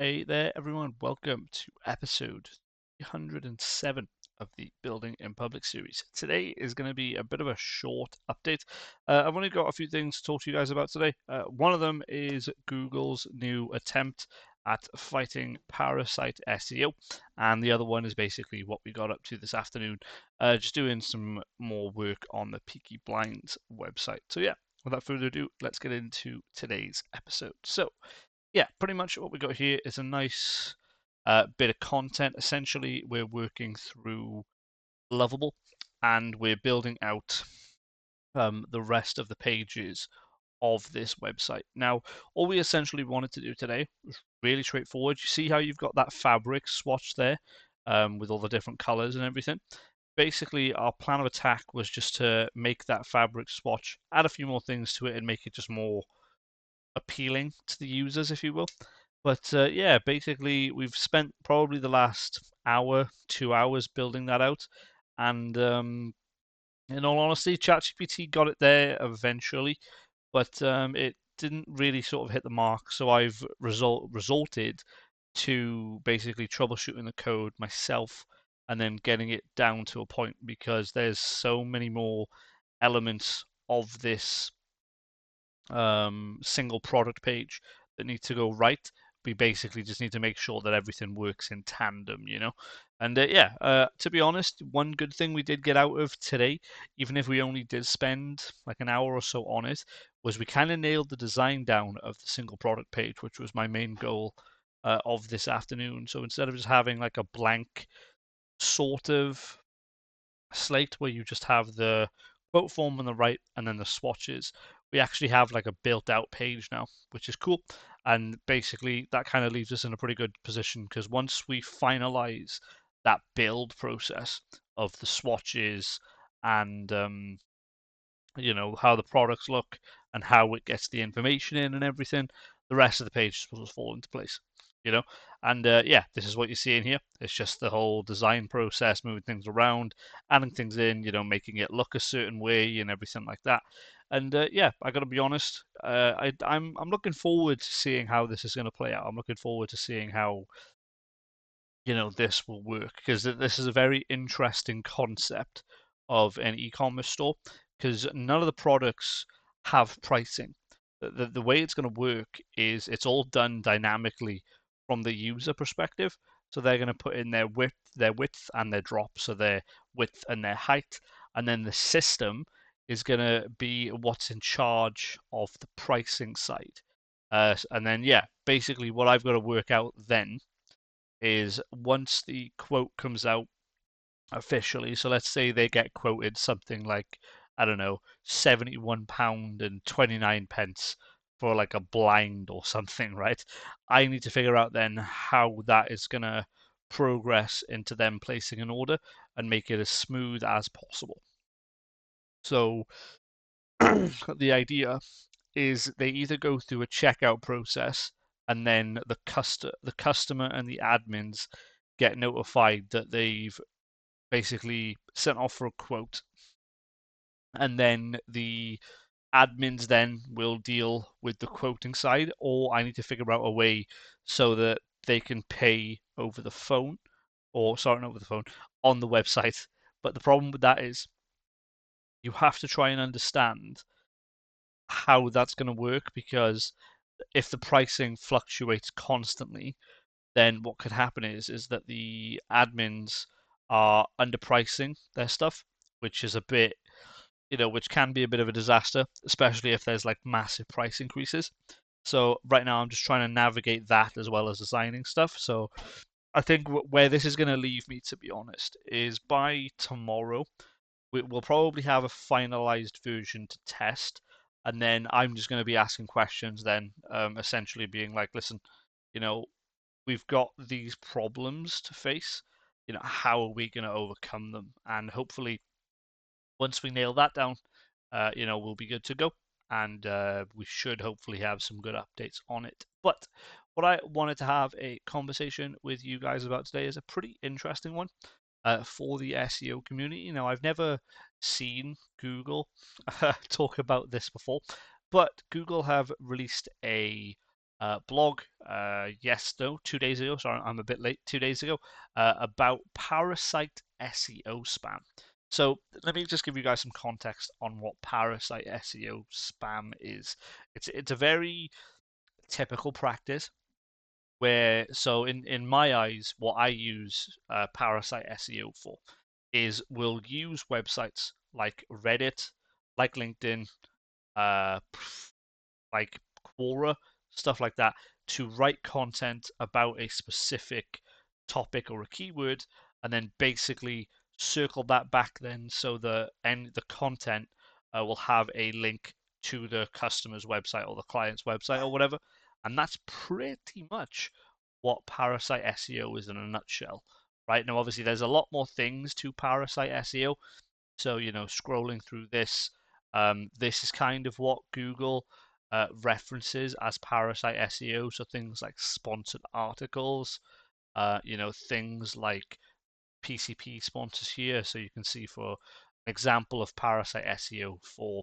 Hey there, everyone. Welcome to episode 307 of the Building in Public series. Today is going to be a bit of a short update. I've only got a few things to talk to you guys about today. One of them is Google's new attempt at fighting parasite SEO, and the other one is basically what we got up to this afternoon, just doing some more work on the Peaky Blinders website. So, yeah, without further ado, let's get into today's episode. So, yeah, pretty much what we got here is a nice bit of content. Essentially, we're working through Lovable and we're building out the rest of the pages of this website. Now, all we essentially wanted to do today was really straightforward. You see how you've got that fabric swatch there with all the different colors and everything? Basically, our plan of attack was just to make that fabric swatch, add a few more things to it, and make it just more appealing to the users, if you will. But yeah, basically, we've spent probably the last hour, 2 hours building that out. And in all honesty, ChatGPT got it there eventually, but it didn't really sort of hit the mark. So I've resorted to basically troubleshooting the code myself and then getting it down to a point because there's so many more elements of this single product page that need to go right. We basically just need to make sure that everything works in tandem, you know? And yeah, to be honest, one good thing we did get out of today, even if we only did spend like an hour or so on it, was we kind of nailed the design down of the single product page, which was my main goal of this afternoon. So instead of just having like a blank sort of slate where you just have the quote form on the right and then the swatches, we actually have like a built out page now, which is cool. And basically, that kind of leaves us in a pretty good position because once we finalize that build process of the swatches and how the products look and how it gets the information in and everything, the rest of the page will just fall into place, you know. And yeah, this is what you're seeing here. It's just the whole design process, moving things around, adding things in, making it look a certain way and everything like that. And yeah, I got to be honest, I'm looking forward to seeing how this is going to play out. I'm looking forward to seeing how this will work because this is a very interesting concept of an e-commerce store because none of the products have pricing. The way it's going to work is it's all done dynamically from the user perspective. So they're going to put in their width and their drop, so their width and their height, and then the system is going to be what's in charge of the pricing side. And then yeah, basically what I've got to work out then is once the quote comes out officially, so let's say they get quoted something like, I don't know, £71 and 29 pence for like a blind or something, right? I need to figure out then how that is going to progress into them placing an order and make it as smooth as possible. So the idea is they either go through a checkout process and then the customer and the admins get notified that they've basically sent off for a quote, and then the admins then will deal with the quoting side, or I need to figure out a way so that they can pay over the phone, or sorry, not over the phone, on the website. But the problem with that is you have to try and understand how that's going to work because if the pricing fluctuates constantly, then what could happen is that the admins are underpricing their stuff, which is a bit, which can be a bit of a disaster, especially if there's like massive price increases. So right now I'm just trying to navigate that as well as designing stuff. So I think where this is going to leave me, to be honest, is by tomorrow we'll probably have a finalized version to test, and then I'm just going to be asking questions. Then, essentially being like, listen, you know, we've got these problems to face. How are we going to overcome them? And hopefully, once we nail that down, we'll be good to go. And we should hopefully have some good updates on it. But what I wanted to have a conversation with you guys about today is a pretty interesting one for the SEO community. I've never seen Google talk about this before, but Google have released a blog, yes, no, 2 days ago. Sorry, I'm a bit late. 2 days ago, about parasite SEO spam. So let me just give you guys some context on what parasite SEO spam is. It's a very typical practice where, so in my eyes, what I use parasite SEO for is we'll use websites like Reddit, like LinkedIn, uh, like Quora, stuff like that, to write content about a specific topic or a keyword, and then basically circle that back then so the content will have a link to the customer's website or the client's website or whatever. And that's pretty much what Parasite SEO is in a nutshell. Right now, obviously, there's a lot more things to Parasite SEO. So, scrolling through this, this is kind of what Google references as parasite SEO. So things like sponsored articles, things like PCP sponsors here. So you can see for an example of parasite SEO for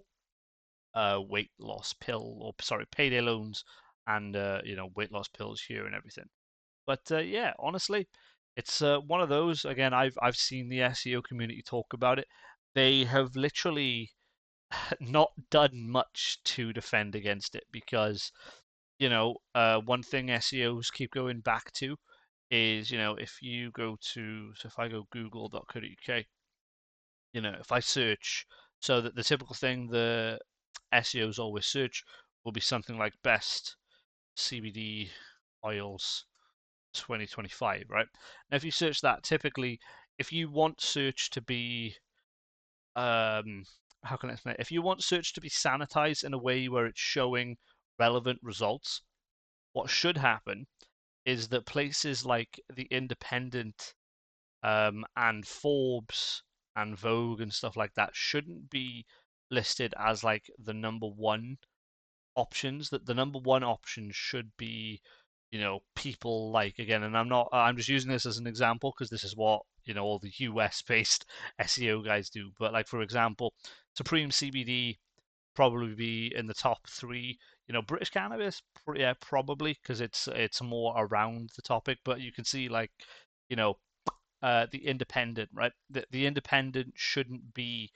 weight loss pill, or sorry, payday loans and, weight loss pills here and everything. But yeah, honestly, it's one of those. Again, I've seen the SEO community talk about it. They have literally not done much to defend against it because, one thing SEOs keep going back to is, if you go to, so if I go google.co.uk, if I search, so that the typical thing the SEOs always search will be something like best CBD oils 2025, right? Now, if you search that, typically, if you want search to be, how can I explain it? If you want search to be sanitized in a way where it's showing relevant results, what should happen is that places like the Independent, and Forbes and Vogue and stuff like that shouldn't be listed as like the number one options. That the number one option should be, people like, again, and I'm just using this as an example because this is what, all the US based SEO guys do. But like, for example, Supreme CBD probably be in the top three. British cannabis, yeah, probably because it's more around the topic. But you can see, like, you know the Independent, right? The Independent shouldn't be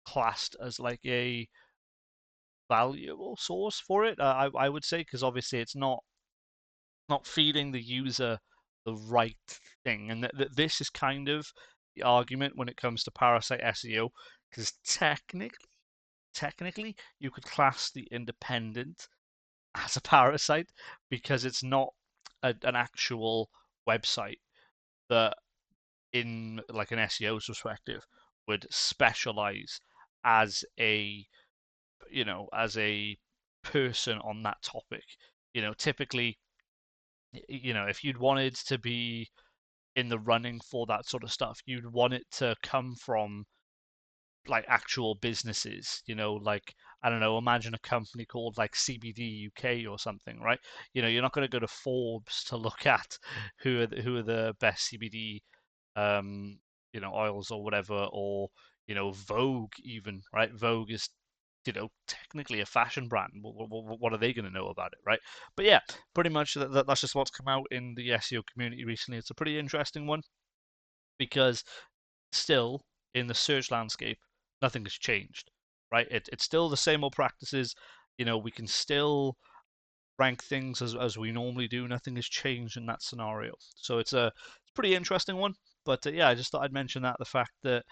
classed as like a valuable source for it. I would say, because obviously it's not feeding the user the right thing, and this is kind of the argument when it comes to parasite SEO, because technically you could class the Independent as a parasite because it's not an actual website that, in like an SEO's perspective, would specialize as a as a person on that topic. Typically, if you'd wanted to be in the running for that sort of stuff, you'd want it to come from like actual businesses, like, I don't know, imagine a company called like CBD UK or something, right? You're not going to go to Forbes to look at who are the best CBD, um, oils or whatever, or, Vogue even, right? Vogue is, technically a fashion brand. What are they going to know about it, right? But yeah, pretty much that's just what's come out in the SEO community recently. It's a pretty interesting one because still, in the search landscape, nothing has changed, right? It's still the same old practices. We can still rank things as we normally do. Nothing has changed in that scenario. So it's a pretty interesting one. But yeah, I just thought I'd mention that, the fact that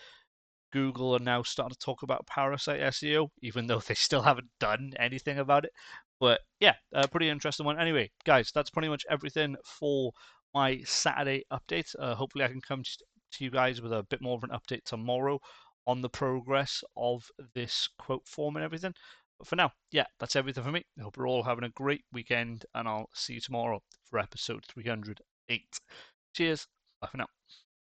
Google are now starting to talk about parasite SEO, even though they still haven't done anything about it. But yeah, a pretty interesting one. Anyway, guys, that's pretty much everything for my Saturday update. Hopefully, I can come to you guys with a bit more of an update tomorrow on the progress of this quote form and everything. But for now, yeah, that's everything for me. I hope you're all having a great weekend, and I'll see you tomorrow for episode 308. Cheers. Bye for now.